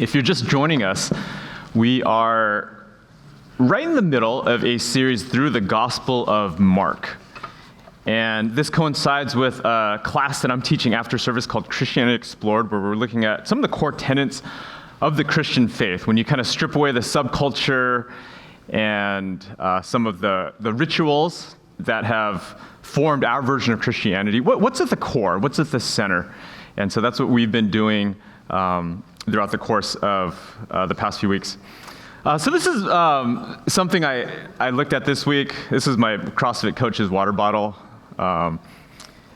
If you're just joining us, we are right in the middle of a series through the Gospel of Mark. And this coincides with a class that I'm teaching after service called Christianity Explored, where we're looking at some of the core tenets of the Christian faith. When you kind of strip away the subculture and some of the rituals that have formed our version of Christianity, what's at the core? What's at the center? And so that's what we've been doing throughout the course of the past few weeks. So this is something I looked at this week. This is my CrossFit coach's water bottle.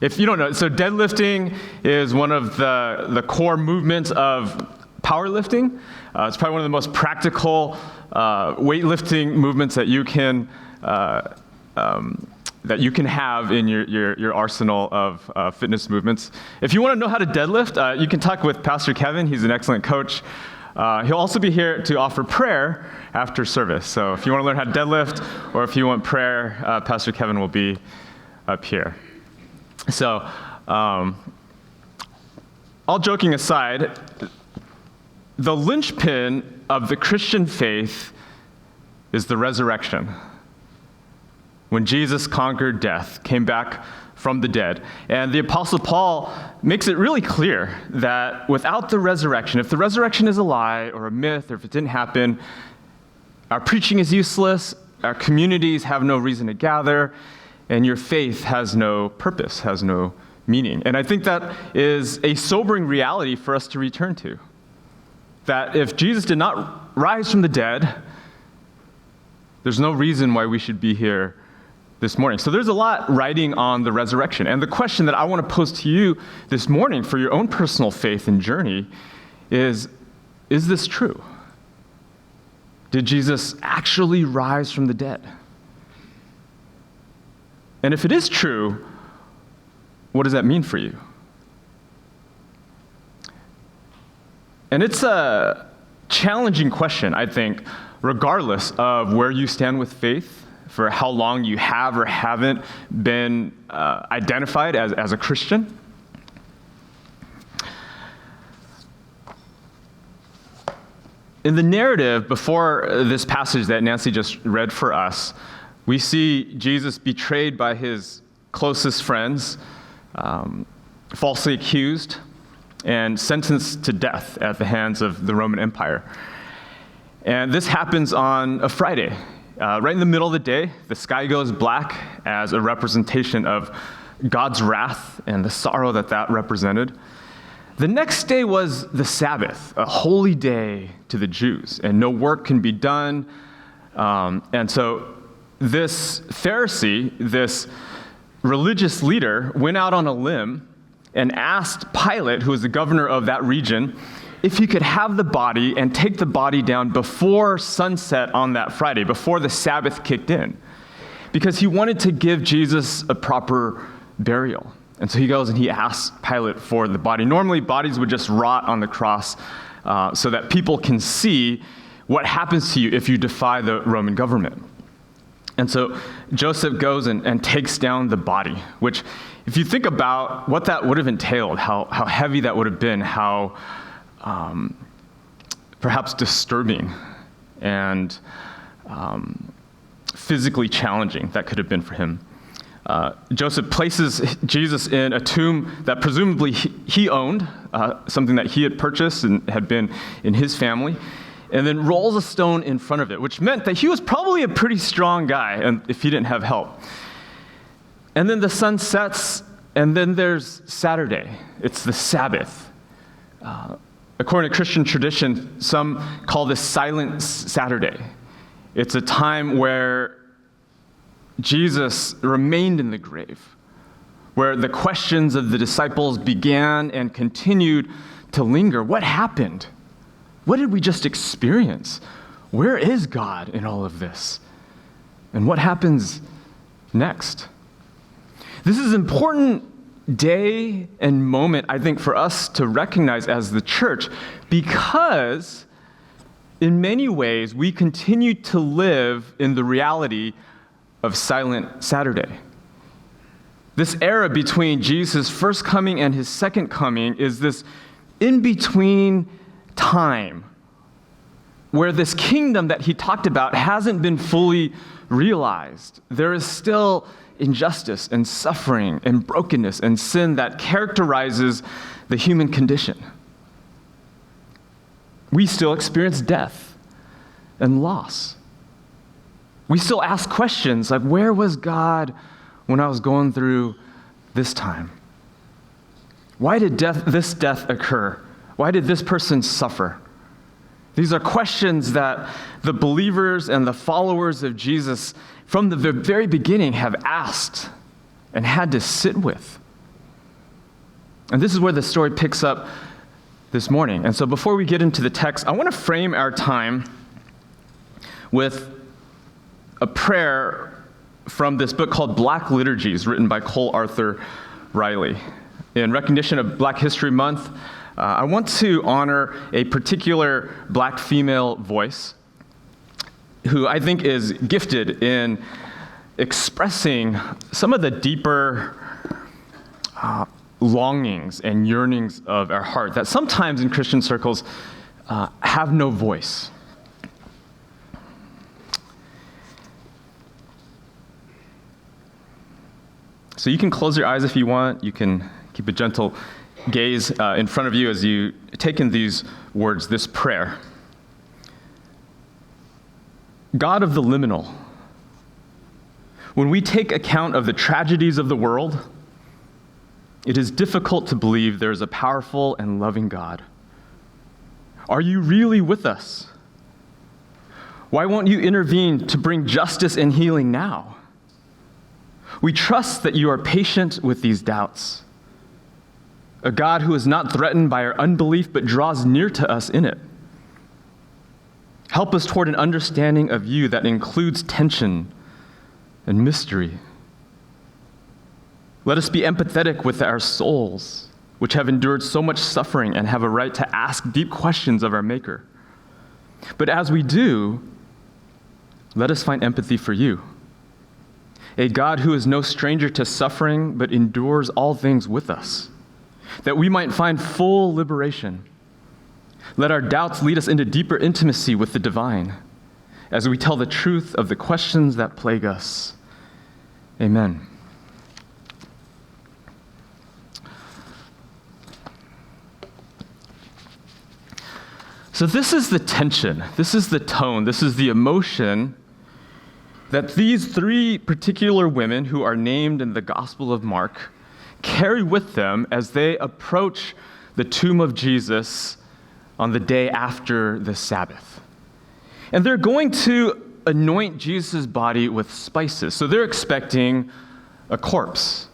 If you don't know, so deadlifting is one of the core movements of powerlifting. It's probably one of the most practical weightlifting movements that you can have in your arsenal of fitness movements. If you want to know how to deadlift, you can talk with Pastor Kevin. He's an excellent coach. He'll also be here to offer prayer after service. So if you want to learn how to deadlift, or if you want prayer, Pastor Kevin will be up here. So, all joking aside, the linchpin of the Christian faith is the resurrection. When Jesus conquered death, came back from the dead. And the Apostle Paul makes it really clear that without the resurrection, if the resurrection is a lie or a myth, or if it didn't happen, our preaching is useless, our communities have no reason to gather, and your faith has no purpose, has no meaning. And I think that is a sobering reality for us to return to. That if Jesus did not rise from the dead, there's no reason why we should be here this morning. So there's a lot riding on the resurrection. And the question that I want to pose to you this morning for your own personal faith and journey is this true? Did Jesus actually rise from the dead? And if it is true, what does that mean for you? And it's a challenging question, I think, regardless of where you stand with faith, for how long you have or haven't been identified as a Christian. In the narrative before this passage that Nancy just read for us, we see Jesus betrayed by his closest friends, falsely accused, and sentenced to death at the hands of the Roman Empire. And this happens on a Friday. Right in the middle of the day, the sky goes black as a representation of God's wrath and the sorrow that represented. The next day was the Sabbath, a holy day to the Jews, and no work can be done. And so this Pharisee, this religious leader, went out on a limb and asked Pilate, who was the governor of that region, if he could have the body and take the body down before sunset on that Friday, before the Sabbath kicked in, because he wanted to give Jesus a proper burial. And so he goes and he asks Pilate for the body. Normally, bodies would just rot on the cross so that people can see what happens to you if you defy the Roman government. And so Joseph goes and takes down the body, which, if you think about what that would have entailed, how heavy that would have been, how perhaps disturbing and physically challenging that could have been for him. Joseph places Jesus in a tomb that presumably he owned, something that he had purchased and had been in his family, and then rolls a stone in front of it, which meant that he was probably a pretty strong guy and if he didn't have help. And then the sun sets, and then there's Saturday. It's the Sabbath. According to Christian tradition, some call this Silent Saturday. It's a time where Jesus remained in the grave, where the questions of the disciples began and continued to linger. What happened? What did we just experience? Where is God in all of this? And what happens next? This is an important day and moment, I think, for us to recognize as the church, because in many ways we continue to live in the reality of Silent Saturday. This era between Jesus' first coming and his second coming is this in-between time where this kingdom that he talked about hasn't been fully realized. There is still injustice and suffering and brokenness and sin that characterizes the human condition. We still experience death and loss. We still ask questions like, where was God when I was going through this time? Why did this death occur? Why did this person suffer? These are questions that the believers and the followers of Jesus from the very beginning have asked and had to sit with. And this is where the story picks up this morning. And so before we get into the text, I want to frame our time with a prayer from this book called Black Liturgies, written by Cole Arthur Riley. In recognition of Black History Month, I want to honor a particular Black female voice who I think is gifted in expressing some of the deeper longings and yearnings of our heart that sometimes in Christian circles have no voice. So you can close your eyes if you want. You can keep a gentle gaze in front of you as you take in these words, this prayer. God of the liminal, when we take account of the tragedies of the world, it is difficult to believe there is a powerful and loving God. Are you really with us? Why won't you intervene to bring justice and healing now? We trust that you are patient with these doubts. A God who is not threatened by our unbelief but draws near to us in it. Help us toward an understanding of you that includes tension and mystery. Let us be empathetic with our souls, which have endured so much suffering and have a right to ask deep questions of our Maker. But as we do, let us find empathy for you, a God who is no stranger to suffering but endures all things with us, that we might find full liberation. Let our doubts lead us into deeper intimacy with the divine as we tell the truth of the questions that plague us. Amen. So this is the tension, this is the tone, this is the emotion that these three particular women who are named in the Gospel of Mark carry with them as they approach the tomb of Jesus on the day after the Sabbath. And they're going to anoint Jesus' body with spices. So they're expecting a corpse.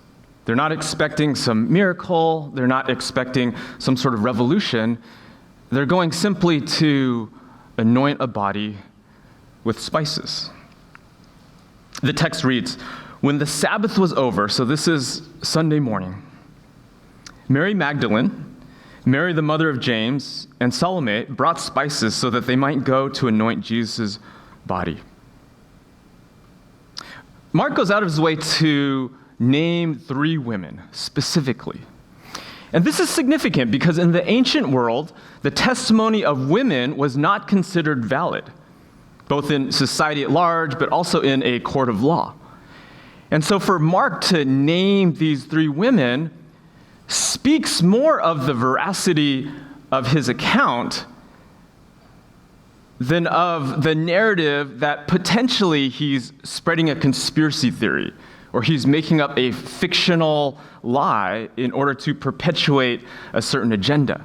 They're not expecting some miracle. They're not expecting some sort of revolution. They're going simply to anoint a body with spices. The text reads, when the Sabbath was over, so this is Sunday morning, Mary Magdalene, Mary the mother of James, and Salome brought spices so that they might go to anoint Jesus' body. Mark goes out of his way to name three women specifically. And this is significant because in the ancient world, the testimony of women was not considered valid, both in society at large, but also in a court of law. And so for Mark to name these three women speaks more of the veracity of his account than of the narrative that potentially he's spreading a conspiracy theory or he's making up a fictional lie in order to perpetuate a certain agenda.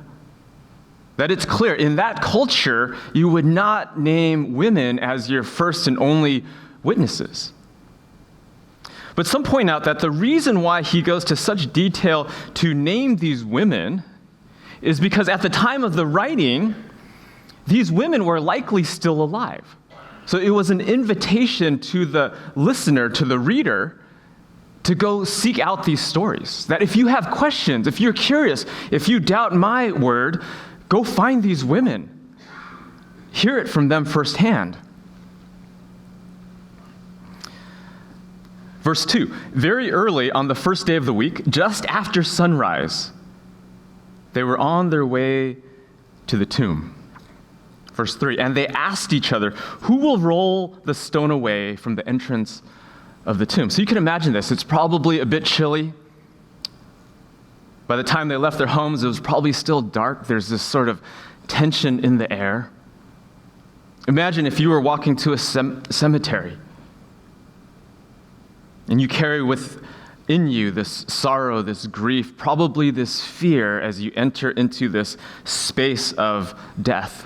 That it's clear, in that culture, you would not name women as your first and only witnesses. But some point out that the reason why he goes to such detail to name these women is because at the time of the writing, these women were likely still alive. So it was an invitation to the listener, to the reader, to go seek out these stories. That if you have questions, if you're curious, if you doubt my word, go find these women. Hear it from them firsthand. Verse 2, very early on the first day of the week, just after sunrise, they were on their way to the tomb. Verse 3, and they asked each other, who will roll the stone away from the entrance of the tomb? So you can imagine this. It's probably a bit chilly. By the time they left their homes, it was probably still dark. There's this sort of tension in the air. Imagine if you were walking to a cemetery and you carry within you this sorrow, this grief, probably this fear as you enter into this space of death.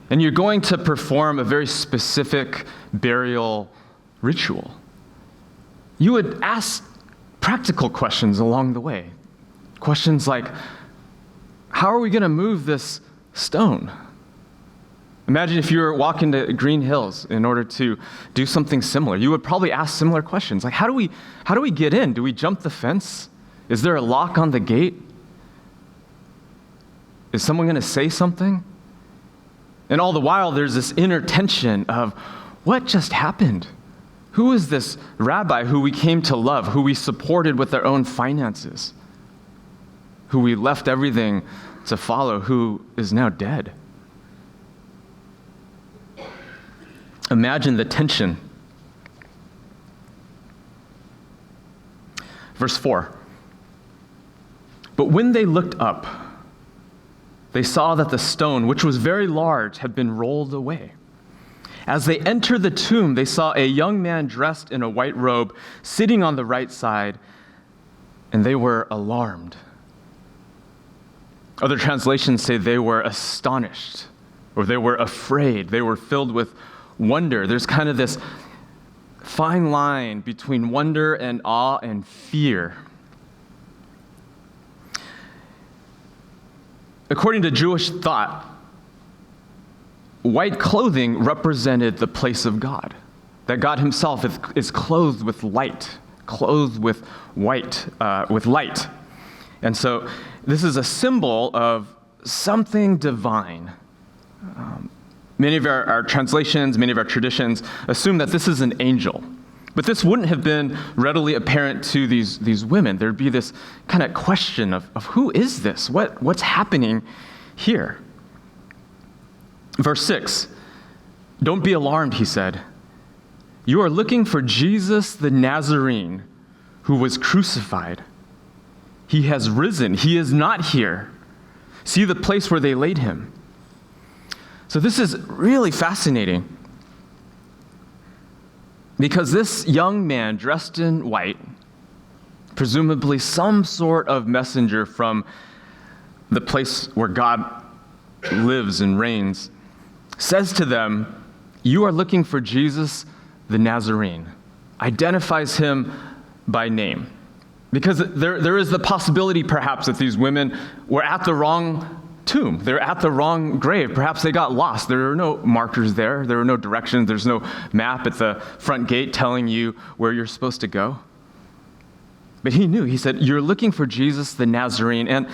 And you're going to perform a very specific burial ritual. You would ask practical questions along the way. Questions like, how are we going to move this stone? Imagine if you were walking to Green Hills in order to do something similar. You would probably ask similar questions. Like, how do we get in? Do we jump the fence? Is there a lock on the gate? Is someone going to say something? And all the while, there's this inner tension of, what just happened? Who is this rabbi who we came to love, who we supported with our own finances, who we left everything to follow, who is now dead? Imagine the tension. Verse 4. But when they looked up, they saw that the stone, which was very large, had been rolled away. As they entered the tomb, they saw a young man dressed in a white robe sitting on the right side, and they were alarmed. Other translations say they were astonished, or they were afraid. They were filled with wonder. There's kind of this fine line between wonder and awe and fear. According to Jewish thought, white clothing represented the place of God, that God himself is clothed with light, clothed with white, with light. And so this is a symbol of something divine. Many of our translations, many of our traditions assume that this is an angel. But this wouldn't have been readily apparent to these women. There'd be this kind of question of who is this? What's happening here? Verse 6, don't be alarmed, he said. You are looking for Jesus the Nazarene who was crucified. He has risen. He is not here. See the place where they laid him. So this is really fascinating, because this young man dressed in white, presumably some sort of messenger from the place where God lives and reigns, says to them, you are looking for Jesus the Nazarene, identifies him by name. Because there is the possibility perhaps that these women were at the wrong tomb. They're at the wrong grave. Perhaps they got lost. There are no markers there. There are no directions. There's no map at the front gate telling you where you're supposed to go. But he knew. He said, you're looking for Jesus the Nazarene. And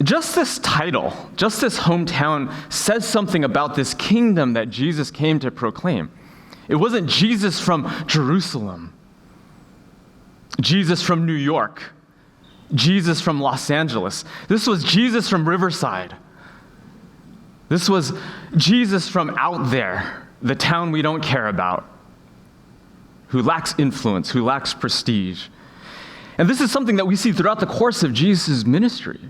just this title, just this hometown says something about this kingdom that Jesus came to proclaim. It wasn't Jesus from Jerusalem, Jesus from New York, Jesus from Los Angeles. This was Jesus from Riverside. This was Jesus from out there, the town we don't care about, who lacks influence, who lacks prestige. And this is something that we see throughout the course of Jesus' ministry,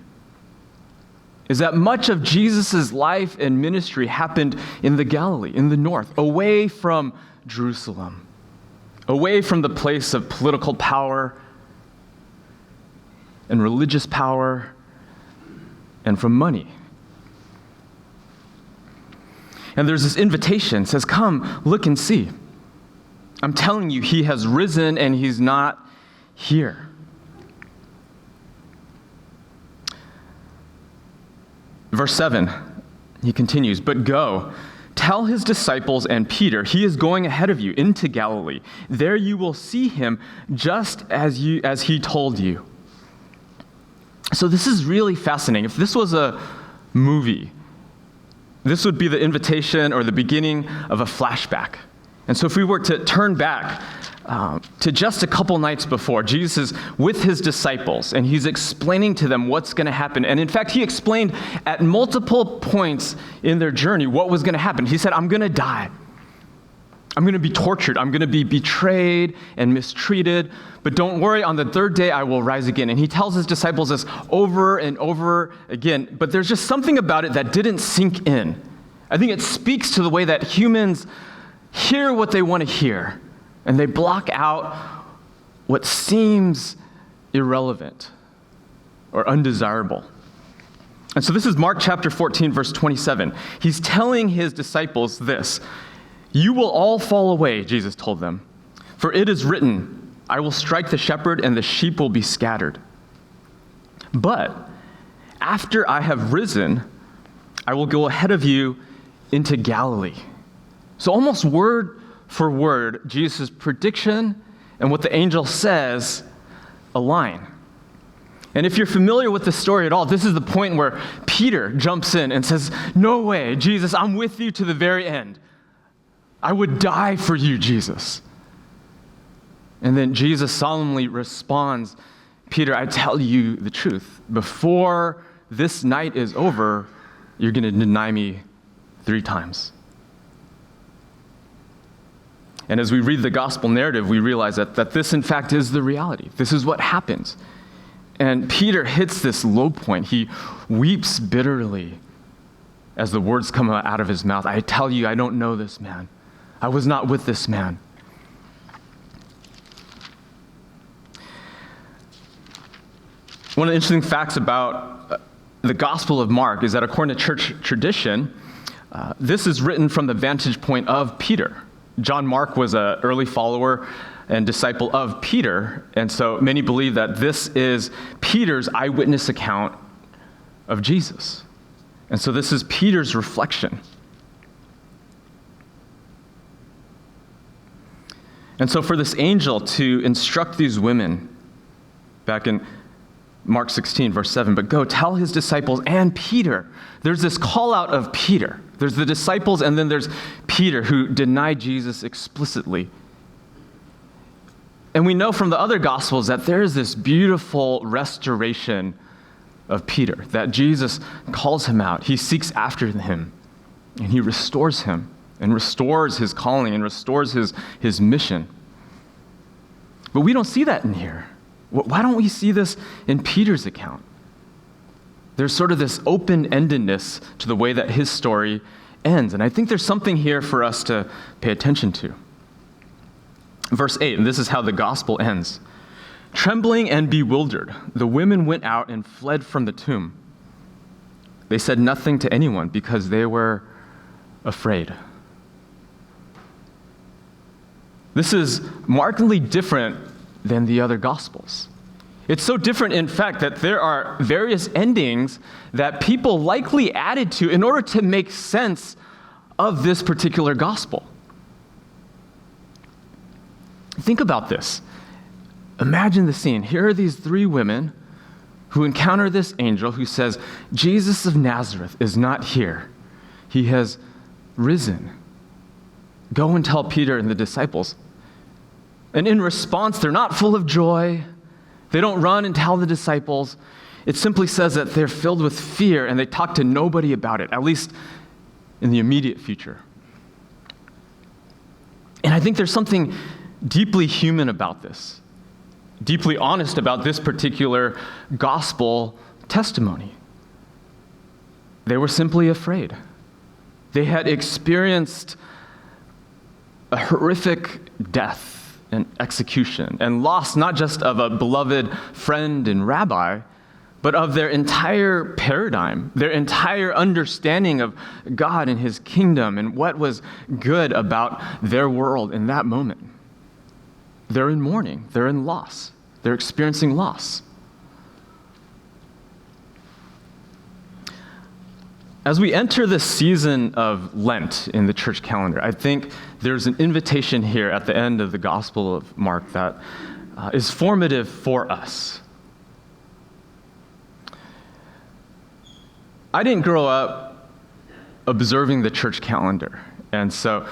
is that much of Jesus' life and ministry happened in the Galilee, in the north, away from Jerusalem, away from the place of political power and religious power and from money. And there's this invitation, says, come, look and see. I'm telling you, he has risen and he's not here. Verse 7, he continues, but go, tell his disciples and Peter, he is going ahead of you into Galilee. There you will see him just as he told you. So this is really fascinating. If this was a movie, this would be the invitation or the beginning of a flashback. And so if we were to turn back to just a couple nights before. Jesus is with his disciples, and he's explaining to them what's going to happen. And in fact, he explained at multiple points in their journey what was going to happen. He said, I'm going to die. I'm going to be tortured. I'm going to be betrayed and mistreated. But don't worry, on the third day, I will rise again. And he tells his disciples this over and over again. But there's just something about it that didn't sink in. I think it speaks to the way that humans hear what they want to hear. And they block out what seems irrelevant or undesirable. And so this is Mark chapter 14, verse 27. He's telling his disciples this. You will all fall away, Jesus told them. For it is written, I will strike the shepherd and the sheep will be scattered. But after I have risen, I will go ahead of you into Galilee. So almost word for word, Jesus' prediction and what the angel says align. And if you're familiar with the story at all, this is the point where Peter jumps in and says, no way, Jesus, I'm with you to the very end. I would die for you, Jesus. And then Jesus solemnly responds, Peter, I tell you the truth. Before this night is over, you're going to deny me 3 times. And as we read the gospel narrative, we realize that this, in fact, is the reality. This is what happens. And Peter hits this low point. He weeps bitterly as the words come out of his mouth. I tell you, I don't know this man. I was not with this man. One of the interesting facts about the Gospel of Mark is that according to church tradition, this is written from the vantage point of Peter. John Mark was an early follower and disciple of Peter, and so many believe that this is Peter's eyewitness account of Jesus. And so this is Peter's reflection. And so for this angel to instruct these women, back in Mark 16, verse 7, but go tell his disciples and Peter. There's this call out of Peter. There's the disciples, and then there's Peter, who denied Jesus explicitly. And we know from the other Gospels that there is this beautiful restoration of Peter, that Jesus calls him out. He seeks after him, and he restores him, and restores his calling, and restores his mission. But we don't see that in here. Why don't we see this in Peter's account? There's sort of this open-endedness to the way that his story ends. And I think there's something here for us to pay attention to. Verse 8, and this is how the gospel ends. Trembling and bewildered, the women went out and fled from the tomb. They said nothing to anyone because they were afraid. This is markedly different than the other Gospels. It's so different, in fact, that there are various endings that people likely added to in order to make sense of this particular Gospel. Think about this. Imagine the scene. Here are these 3 women who encounter this angel who says, Jesus of Nazareth is not here. He has risen. Go and tell Peter and the disciples. And in response, they're not full of joy. They don't run and tell the disciples. It simply says that they're filled with fear and they talk to nobody about it, at least in the immediate future. And I think there's something deeply human about this, deeply honest about this particular gospel testimony. They were simply afraid. They had experienced a horrific death and execution, and loss not just of a beloved friend and rabbi, but of their entire paradigm, their entire understanding of God and his kingdom and what was good about their world in that moment. They're in mourning. They're in loss. They're experiencing loss. As we enter this season of Lent in the church calendar, I think there's an invitation here at the end of the Gospel of Mark that is formative for us. I didn't grow up observing the church calendar, and so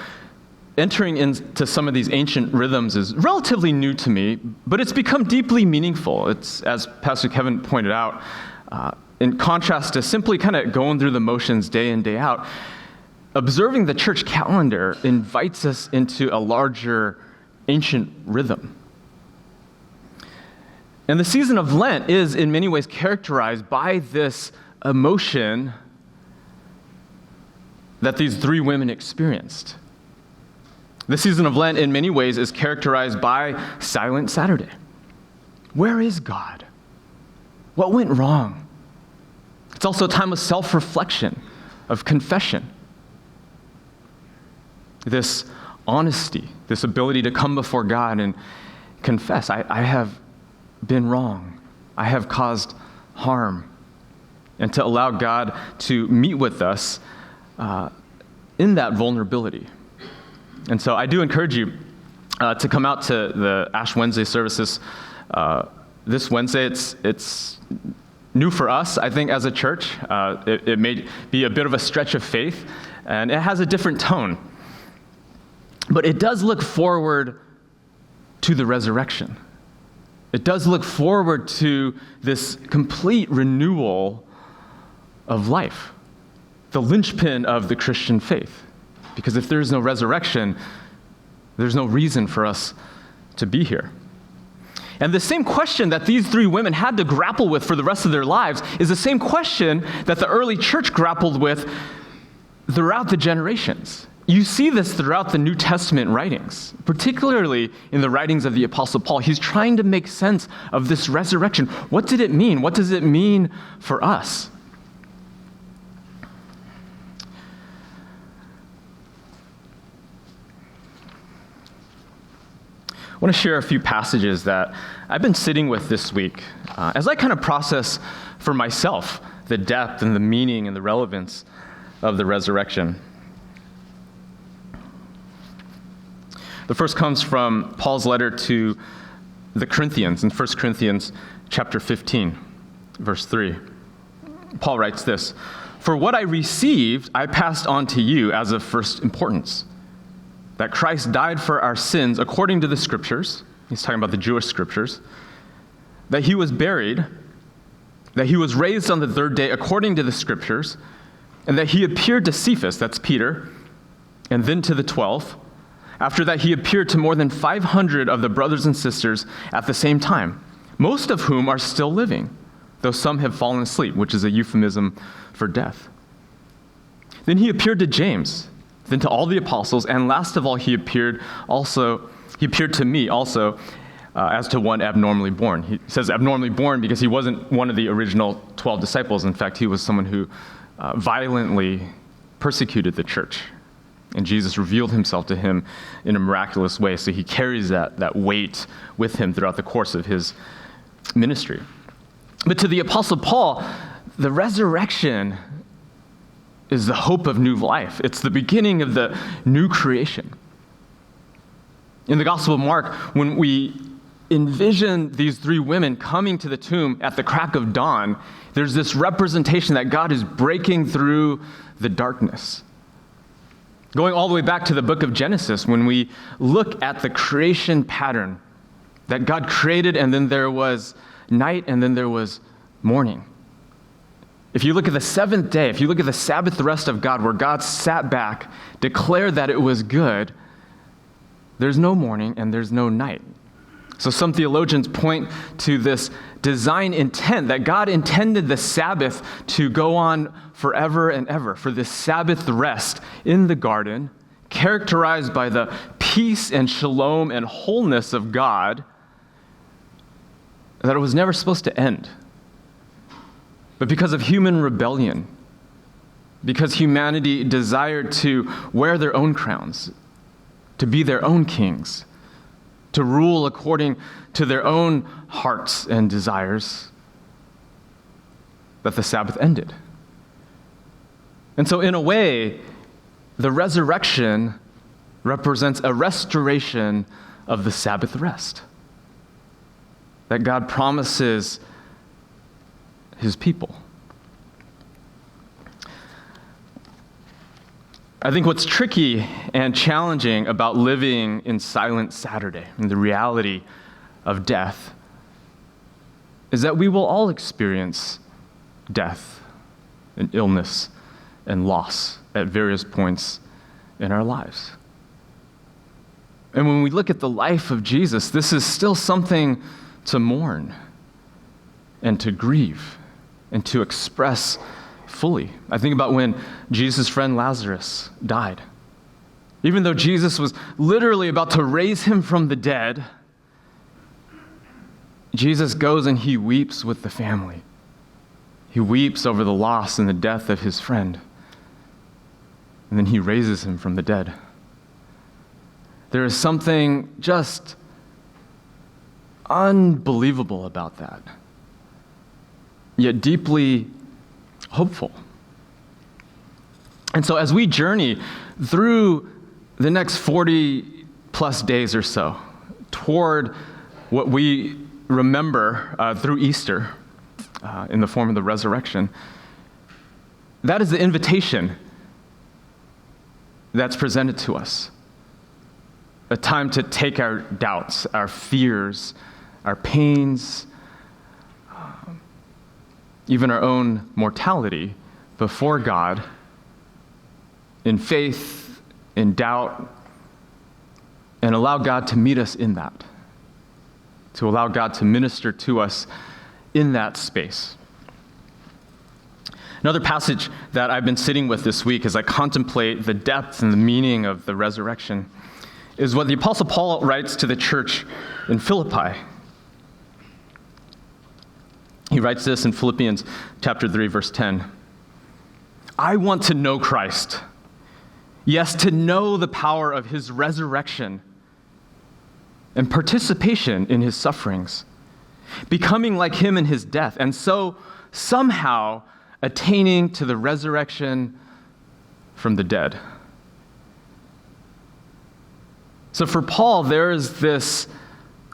entering into some of these ancient rhythms is relatively new to me, but it's become deeply meaningful. It's, as Pastor Kevin pointed out, in contrast to simply kind of going through the motions day in, day out, observing the church calendar invites us into a larger ancient rhythm. And the season of Lent is in many ways characterized by this emotion that these three women experienced. The season of Lent in many ways is characterized by Silent Saturday. Where is God? What went wrong? It's also a time of self-reflection, of confession. This honesty, this ability to come before God and confess, I have been wrong. I have caused harm. And to allow God to meet with us in that vulnerability. And so I do encourage you to come out to the Ash Wednesday services this Wednesday. It's new for us, I think, as a church. It may be a bit of a stretch of faith, and it has a different tone. But it does look forward to the resurrection. It does look forward to this complete renewal of life, the linchpin of the Christian faith. Because if there is no resurrection, there's no reason for us to be here. And the same question that these three women had to grapple with for the rest of their lives is the same question that the early church grappled with throughout the generations. You see this throughout the New Testament writings, particularly in the writings of the Apostle Paul. He's trying to make sense of this resurrection. What did it mean? What does it mean for us? I want to share a few passages that I've been sitting with this week as I kind of process for myself the depth and the meaning and the relevance of the resurrection. The first comes from Paul's letter to the Corinthians in 1 Corinthians chapter 15, verse 3. Paul writes this, "For what I received, I passed on to you as of first importance, that Christ died for our sins according to the Scriptures," he's talking about the Jewish Scriptures, "that he was buried, that he was raised on the third day according to the Scriptures, and that he appeared to Cephas," that's Peter, "and then to the 12. After that, he appeared to more than 500 of the brothers and sisters at the same time, most of whom are still living, though some have fallen asleep," which is a euphemism for death. "Then he appeared to James, then to all the apostles, and last of all, he appeared to me also as to one abnormally born." He says abnormally born because he wasn't one of the original 12 disciples. In fact, he was someone who violently persecuted the church. And Jesus revealed himself to him in a miraculous way. So he carries that weight with him throughout the course of his ministry. But to the Apostle Paul, the resurrection is the hope of new life. It's the beginning of the new creation. In the Gospel of Mark, when we envision these three women coming to the tomb at the crack of dawn, there's this representation that God is breaking through the darkness. Going all the way back to the book of Genesis, when we look at the creation pattern that God created, and then there was night, and then there was morning. If you look at the seventh day, if you look at the Sabbath rest of God, where God sat back, declared that it was good, there's no morning and there's no night. So some theologians point to this design intent that God intended the Sabbath to go on forever and ever, for this Sabbath rest in the garden, characterized by the peace and shalom and wholeness of God, that it was never supposed to end. But because of human rebellion, because humanity desired to wear their own crowns, to be their own kings, to rule according to their own hearts and desires, that the Sabbath ended. And so in a way, the resurrection represents a restoration of the Sabbath rest that God promises his people. I think what's tricky and challenging about living in Silent Saturday and the reality of death is that we will all experience death and illness and loss at various points in our lives. And when we look at the life of Jesus, this is still something to mourn and to grieve and to express fully. I think about when Jesus' friend Lazarus died. Even though Jesus was literally about to raise him from the dead, Jesus goes and he weeps with the family. He weeps over the loss and the death of his friend. And then he raises him from the dead. There is something just unbelievable about that, yet deeply hopeful. And so as we journey through the next 40 plus days or so toward what we remember through Easter in the form of the resurrection, that is the invitation that's presented to us. A time to take our doubts, our fears, our pains, even our own mortality before God in faith, in doubt, and allow God to meet us in that, to allow God to minister to us in that space. Another passage that I've been sitting with this week as I contemplate the depth and the meaning of the resurrection is what the Apostle Paul writes to the church in Philippi. He writes this in Philippians chapter 3, verse 10. I want to know Christ. Yes, to know the power of his resurrection and participation in his sufferings, becoming like him in his death, and so somehow attaining to the resurrection from the dead. So for Paul, there is this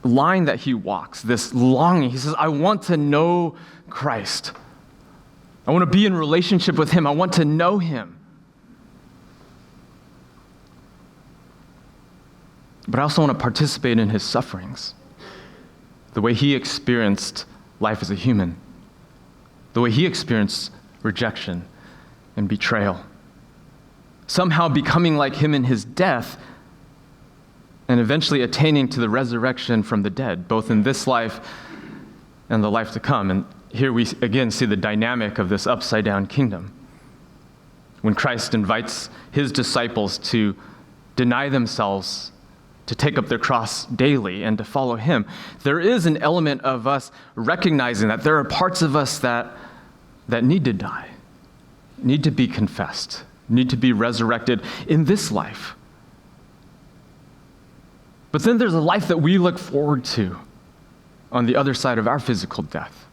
line that he walks, this longing. He says, I want to know Christ. I want to be in relationship with him. I want to know him. But I also want to participate in his sufferings, the way he experienced life as a human, the way he experienced rejection and betrayal, somehow becoming like him in his death and eventually attaining to the resurrection from the dead, both in this life and the life to come. And here we again see the dynamic of this upside-down kingdom. When Christ invites his disciples to deny themselves, to take up their cross daily and to follow him, there is an element of us recognizing that there are parts of us that need to die, need to be confessed, need to be resurrected in this life. But then there's a life that we look forward to on the other side of our physical death,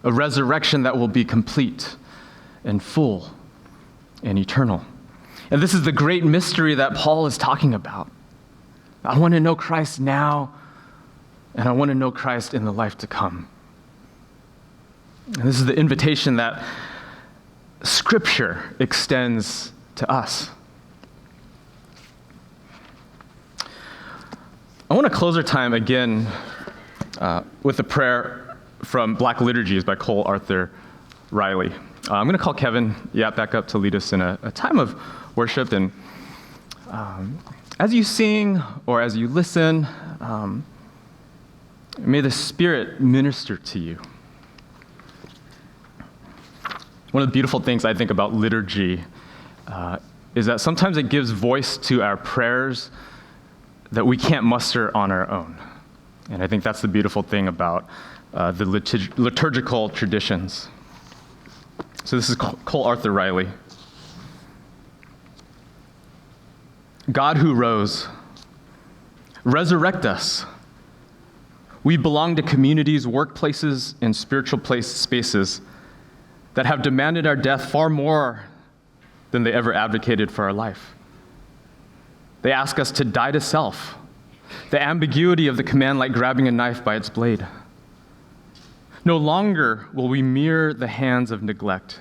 a resurrection that will be complete and full and eternal. And this is the great mystery that Paul is talking about. I want to know Christ now, and I want to know Christ in the life to come. And this is the invitation that Scripture extends to us. I want to close our time again with a prayer from Black Liturgies by Cole Arthur Riley. I'm going to call Kevin back up to lead us in a time of worship. And as you sing or as you listen, may the Spirit minister to you. One of the beautiful things I think about liturgy is that sometimes it gives voice to our prayers that we can't muster on our own. And I think that's the beautiful thing about the liturgical traditions. So this is Cole Arthur Riley. God who rose, resurrect us. We belong to communities, workplaces, and spiritual spaces that have demanded our death far more than they ever advocated for our life. They ask us to die to self, the ambiguity of the command like grabbing a knife by its blade. No longer will we mirror the hands of neglect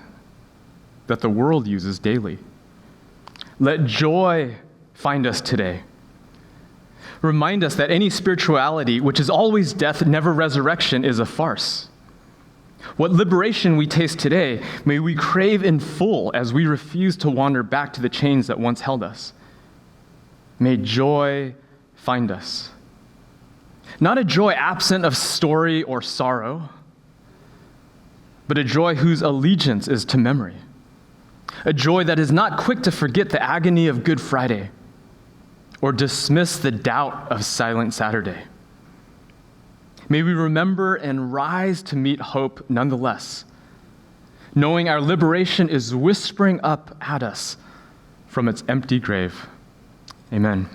that the world uses daily. Let joy find us today. Remind us that any spirituality, which is always death, never resurrection, is a farce. What liberation we taste today, may we crave in full as we refuse to wander back to the chains that once held us. May joy find us. Not a joy absent of story or sorrow, but a joy whose allegiance is to memory. A joy that is not quick to forget the agony of Good Friday or dismiss the doubt of Silent Saturday. May we remember and rise to meet hope nonetheless, knowing our liberation is whispering up at us from its empty grave. Amen.